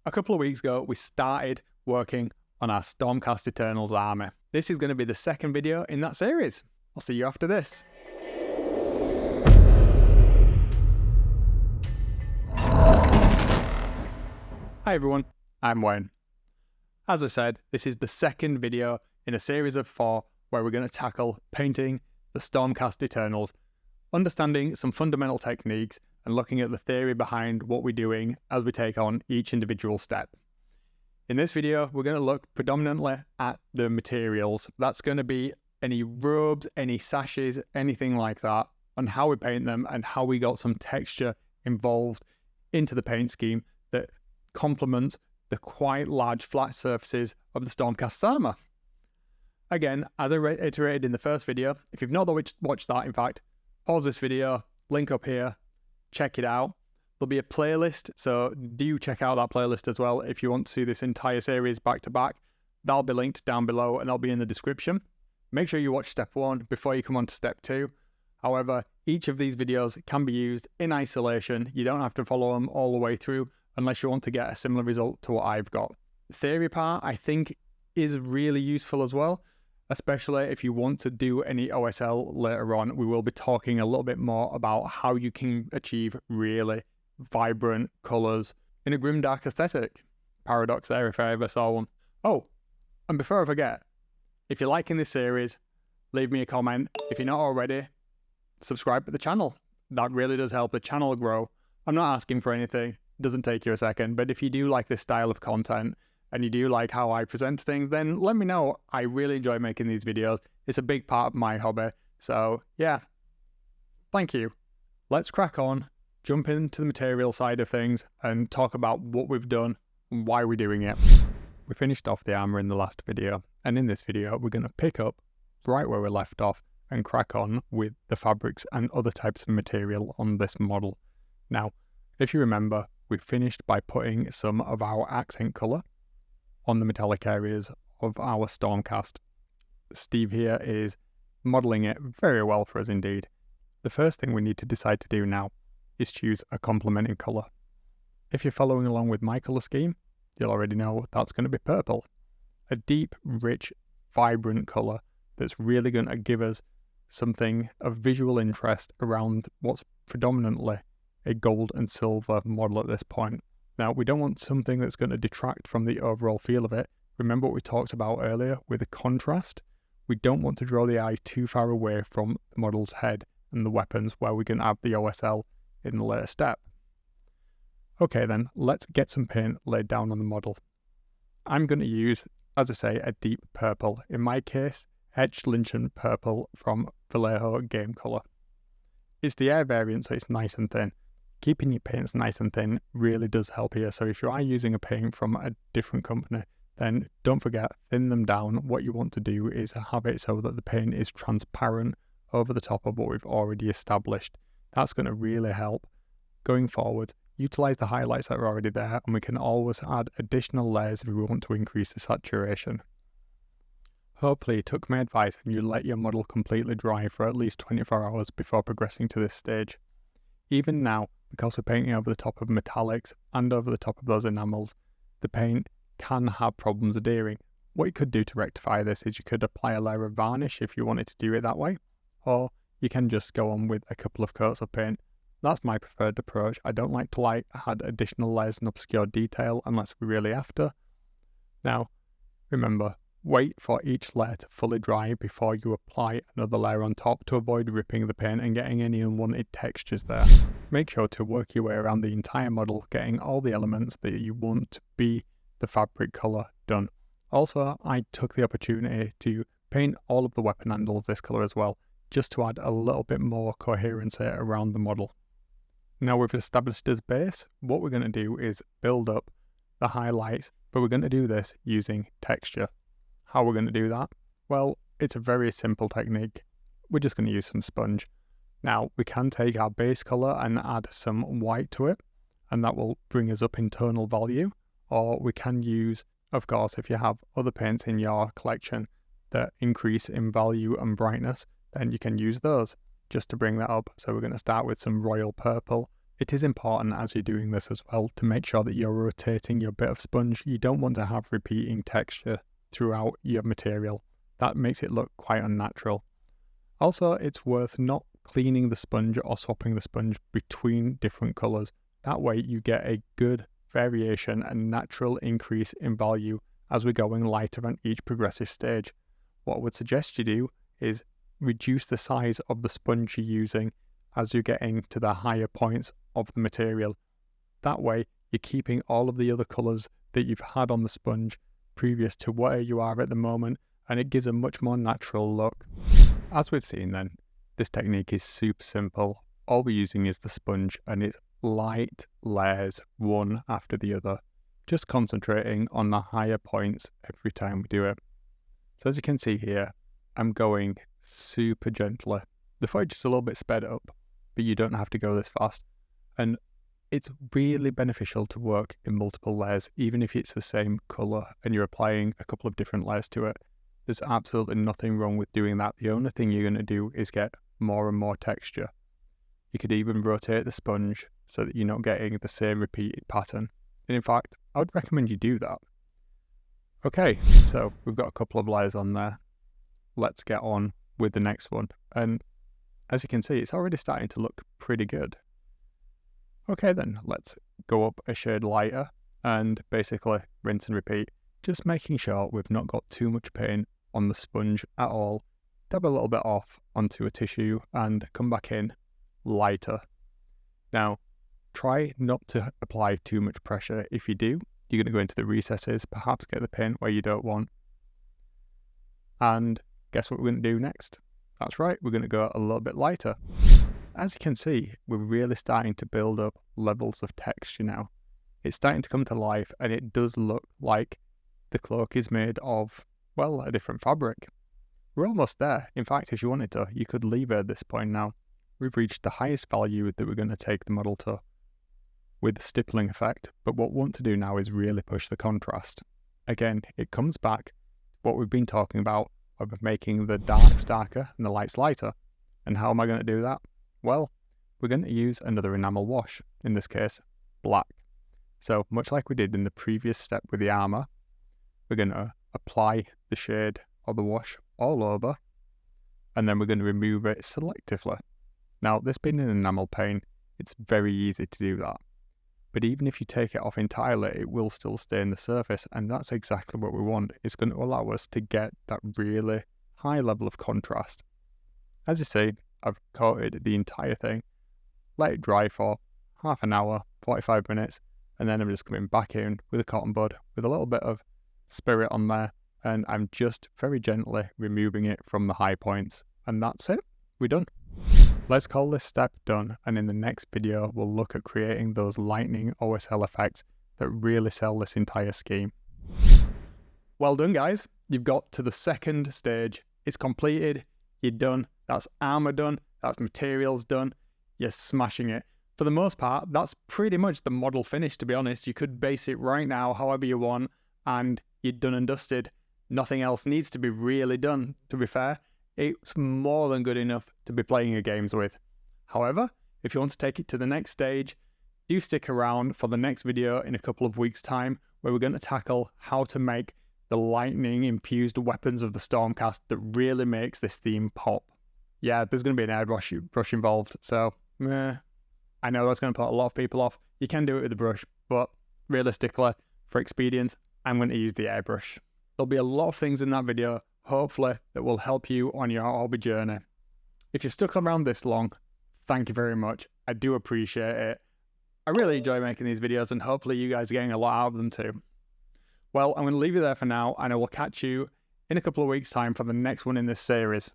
A couple of weeks ago, we started working on our Stormcast Eternals army. This is going to be the second video in that series. I'll see you after this. Hi everyone, I'm Wayne. As I said, this is the second video in a series of 4 where we're going to tackle painting the Stormcast Eternals, understanding some fundamental techniques and looking at the theory behind what we're doing as we take on each individual step. In this video, we're going to look predominantly at the materials. That's going to be any robes, any sashes, anything like that, on how we paint them and how we got some texture involved into the paint scheme that complements the quite large flat surfaces of the Stormcast armour. Again, as I reiterated in the first video, if you've not watched that, in fact, pause this video, link up here, check it out. There'll be a playlist, so do check out that playlist as well if you want to see this entire series back to back. That'll be linked down below and I'll be in the description. Make sure you watch step 1 before you come on to step 2. However, each of these videos can be used in isolation. You don't have to follow them all the way through unless you want to get a similar result to what I've got. The theory part, I think, is really useful as well, especially if you want to do any OSL later on. We will be talking a little bit more about how you can achieve really vibrant colours in a Grimdark aesthetic. Paradox there if I ever saw one. Oh, and before I forget, if you're liking this series, leave me a comment. If you're not already, subscribe to the channel. That really does help the channel grow. I'm not asking for anything. It doesn't take you a second. But if you do like this style of content and you do like how I present things, then let me know. I really enjoy making these videos. It's a big part of my hobby. So yeah, thank you. Let's crack on, jump into the material side of things and talk about what we've done and why we're doing it. We finished off the armour in the last video, and in this video we're going to pick up right where we left off and crack on with the fabrics and other types of material on this model. Now, if you remember, we finished by putting some of our accent colour on the metallic areas of our Stormcast. Steve here is modelling it very well for us indeed. The first thing we need to decide to do now is choose a complementing colour. If you're following along with my colour scheme, you'll already know that's going to be purple. A deep, rich, vibrant colour that's really going to give us something of visual interest around what's predominantly a gold and silver model at this point. Now, we don't want something that's going to detract from the overall feel of it. Remember what we talked about earlier with the contrast? We don't want to draw the eye too far away from the model's head and the weapons where we can add the OSL in the later step. Okay then, let's get some paint laid down on the model. I'm going to use, as I say, a deep purple. In my case, Etched Lynchon Purple from Vallejo Game Colour. It's the air variant, so it's nice and thin. Keeping your paints nice and thin really does help here. So if you are using a paint from a different company, then don't forget, thin them down. What you want to do is have it so that the paint is transparent over the top of what we've already established. That's going to really help. Going forward, utilise the highlights that are already there, and we can always add additional layers if we want to increase the saturation. Hopefully you took my advice and you let your model completely dry for at least 24 hours before progressing to this stage. Even now, because we're painting over the top of metallics and over the top of those enamels, the paint can have problems adhering. What you could do to rectify this is you could apply a layer of varnish if you wanted to do it that way, or you can just go on with a couple of coats of paint. That's my preferred approach. I don't like to add additional layers and obscure detail unless we really have to. Now, remember, wait for each layer to fully dry before you apply another layer on top to avoid ripping the paint and getting any unwanted textures there. Make sure to work your way around the entire model, getting all the elements that you want to be the fabric colour done. Also, I took the opportunity to paint all of the weapon handles this colour as well, just to add a little bit more coherency around the model. Now we've established as base, what we're going to do is build up the highlights, but we're going to do this using texture. How we're going to do that? Well, it's a very simple technique. We're just going to use some sponge. Now, we can take our base colour and add some white to it, and that will bring us up in tonal value. Or we can use, of course, if you have other paints in your collection that increase in value and brightness, then you can use those just to bring that up. So we're going to start with some royal purple. It is important as you're doing this as well to make sure that you're rotating your bit of sponge. You don't want to have repeating texture throughout your material. That makes it look quite unnatural. Also, it's worth not cleaning the sponge or swapping the sponge between different colours. That way you get a good variation and natural increase in value as we're going lighter on each progressive stage. What I would suggest you do is reduce the size of the sponge you're using as you're getting to the higher points of the material. That way you're keeping all of the other colours that you've had on the sponge previous to where you are at the moment, and it gives a much more natural look. As we've seen then, this technique is super simple. All we're using is the sponge and it's light layers one after the other, just concentrating on the higher points every time we do it. So as you can see here, I'm going super gently. The footage is a little bit sped up, but you don't have to go this fast. And it's really beneficial to work in multiple layers, even if it's the same colour and you're applying a couple of different layers to it. There's absolutely nothing wrong with doing that. The only thing you're going to do is get more and more texture. You could even rotate the sponge so that you're not getting the same repeated pattern. And in fact, I would recommend you do that. Okay, so we've got a couple of layers on there. Let's get on with the next one. And as you can see, it's already starting to look pretty good. Okay then, let's go up a shade lighter and basically rinse and repeat. Just making sure we've not got too much paint on the sponge at all. Dab a little bit off onto a tissue and come back in lighter. Now, try not to apply too much pressure. If you do, you're going to go into the recesses, perhaps get the paint where you don't want. And guess what we're going to do next? That's right, we're going to go a little bit lighter. As you can see, we're really starting to build up levels of texture now. It's starting to come to life and it does look like the cloak is made of, well, a different fabric. We're almost there. In fact, if you wanted to, you could leave it at this point now. We've reached the highest value that we're going to take the model to with the stippling effect, but what we want to do now is really push the contrast. Again, it comes back to what we've been talking about of making the darks darker and the lights lighter. And how am I going to do that? Well, we're going to use another enamel wash, in this case, black. So much like we did in the previous step with the armour, we're going to apply the shade of the wash all over, and then we're going to remove it selectively. Now, this being an enamel paint, it's very easy to do that. But even if you take it off entirely, it will still stain the surface, and that's exactly what we want. It's going to allow us to get that really high level of contrast. As you see, I've coated the entire thing, let it dry for half an hour, 45 minutes, and then I'm just coming back in with a cotton bud with a little bit of spirit on there, and I'm just very gently removing it from the high points. And that's it, we're done. Let's call this step done, and in the next video we'll look at creating those lightning OSL effects that really sell this entire scheme. Well done guys, you've got to the second stage. It's completed, you're done. That's armour done, that's materials done, you're smashing it. For the most part, that's pretty much the model finished, to be honest. You could base it right now however you want and you're done and dusted. Nothing else needs to be really done, to be fair. It's more than good enough to be playing your games with. However, if you want to take it to the next stage, do stick around for the next video in a couple of weeks' time, where we're going to tackle how to make the lightning-infused weapons of the Stormcast that really makes this theme pop. Yeah, there's going to be an airbrush involved, so I know that's going to put a lot of people off. You can do it with the brush, but realistically, for expedience, I'm going to use the airbrush. There'll be a lot of things in that video, hopefully, that will help you on your hobby journey. If you're stuck around this long, thank you very much. I do appreciate it. I really enjoy making these videos, and hopefully you guys are getting a lot out of them too. Well, I'm going to leave you there for now, and I will catch you in a couple of weeks' time for the next one in this series.